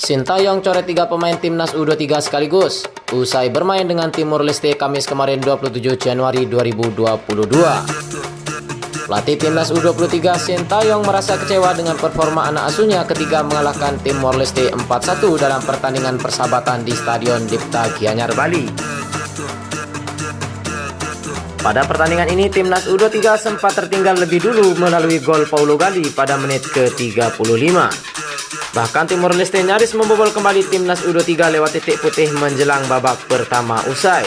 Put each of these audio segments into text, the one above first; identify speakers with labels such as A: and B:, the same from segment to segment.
A: Sintayong coret 3 pemain timnas U23 sekaligus usai bermain dengan Timor Leste Kamis kemarin 27 Januari 2022. Pelatih timnas U23 Sintayong merasa kecewa dengan performa anak asuhnya ketika mengalahkan Timor Leste 4-1 dalam pertandingan persahabatan di Stadion Dipta Gianyar, Bali. Pada pertandingan ini, timnas U23 sempat tertinggal lebih dulu melalui gol Paulo Gali pada menit ke-35. Bahkan Timor Leste nyaris membobol kembali timnas U23 lewat titik putih menjelang babak pertama usai.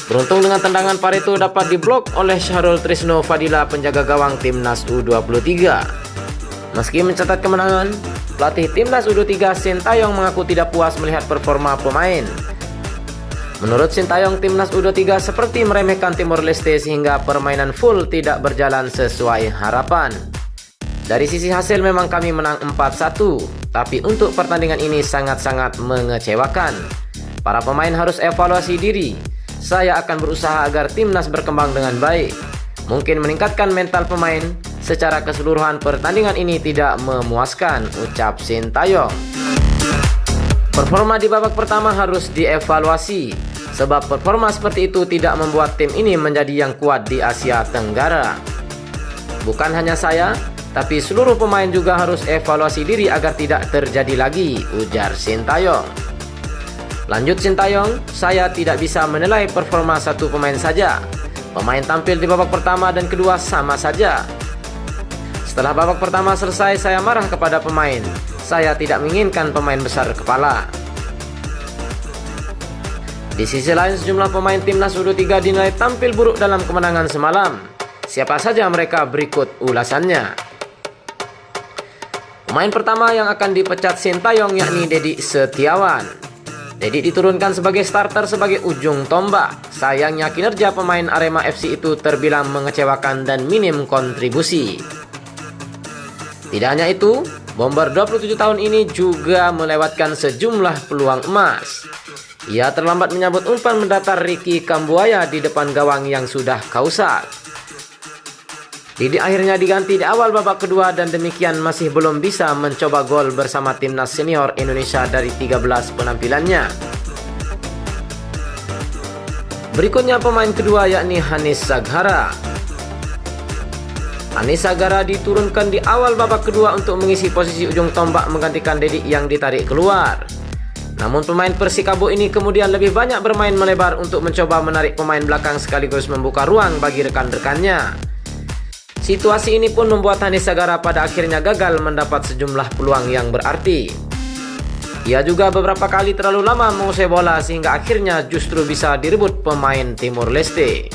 A: Beruntung dengan tendangan Pareto dapat diblok oleh Syahrul Trisno Fadila, penjaga gawang timnas U23. Meski mencatat kemenangan, pelatih timnas U23 Sintayong mengaku tidak puas melihat performa pemain. Menurut Sintayong, timnas U23 seperti meremehkan Timor Leste sehingga permainan full tidak berjalan sesuai harapan. Dari sisi hasil memang kami menang 4-1, tapi untuk pertandingan ini sangat-sangat mengecewakan. Para pemain harus evaluasi diri. Saya akan berusaha agar timnas berkembang dengan baik. Mungkin meningkatkan mental pemain. Secara keseluruhan pertandingan ini tidak memuaskan, ucap Sintayong. Performa di babak pertama harus dievaluasi, sebab performa seperti itu tidak membuat tim ini menjadi yang kuat di Asia Tenggara. Bukan hanya saya, tapi seluruh pemain juga harus evaluasi diri agar tidak terjadi lagi, ujar Sintayong. Lanjut Sintayong, saya tidak bisa menilai performa satu pemain saja. Pemain tampil di babak pertama dan kedua sama saja. Setelah babak pertama selesai, saya marah kepada pemain. Saya tidak menginginkan pemain besar kepala. Di sisi lain, sejumlah pemain timnas U23 dinilai tampil buruk dalam kemenangan semalam. Siapa saja mereka, berikut ulasannya. Pemain pertama yang akan dipecat Sintayong yakni Dedi Setiawan. Dedi diturunkan sebagai starter sebagai ujung tombak. Sayangnya kinerja pemain Arema FC itu terbilang mengecewakan dan minim kontribusi. Tidak hanya itu, bomber 27 tahun ini juga melewatkan sejumlah peluang emas. Ia terlambat menyambut umpan mendatar Ricky Kambuaya di depan gawang yang sudah kausak. Didi akhirnya diganti di awal babak kedua dan demikian masih belum bisa mencoba gol bersama timnas senior Indonesia dari 13 penampilannya. Berikutnya pemain kedua yakni Hanis Saghara. Hanis Saghara diturunkan di awal babak kedua untuk mengisi posisi ujung tombak menggantikan Dedi yang ditarik keluar. Namun pemain Persikabo ini kemudian lebih banyak bermain melebar untuk mencoba menarik pemain belakang sekaligus membuka ruang bagi rekan-rekannya. Situasi ini pun membuat Hanis Saghara pada akhirnya gagal mendapat sejumlah peluang yang berarti. Ia juga beberapa kali terlalu lama menguasai bola sehingga akhirnya justru bisa direbut pemain Timor Leste.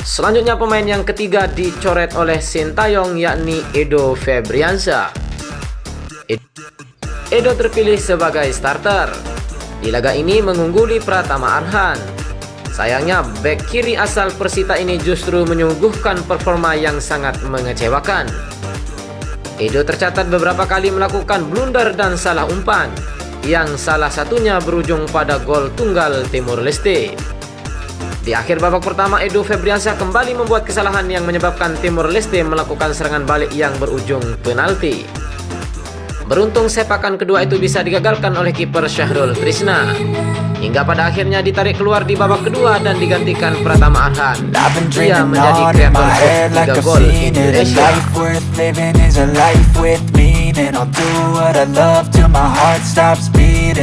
A: Selanjutnya pemain yang ketiga dicoret oleh Sintayong yakni Edo Febriansyah. Edo terpilih sebagai starter. Di laga ini mengungguli Pratama Arhan. Sayangnya bek kiri asal Persita ini justru menyuguhkan performa yang sangat mengecewakan. Edo tercatat beberapa kali melakukan blunder dan salah umpan, yang salah satunya berujung pada gol tunggal Timor Leste. Di akhir babak pertama, Edo Febriansyah kembali membuat kesalahan yang menyebabkan Timor Leste melakukan serangan balik yang berujung penalti. Beruntung sepakan kedua itu bisa digagalkan oleh kiper Syahrul Trisna, hingga pada akhirnya ditarik keluar di babak kedua dan digantikan Pratama Arhan. Ia menjadi kreator 3 gol Indonesia.
B: I'll do what I love till my heart stops beating.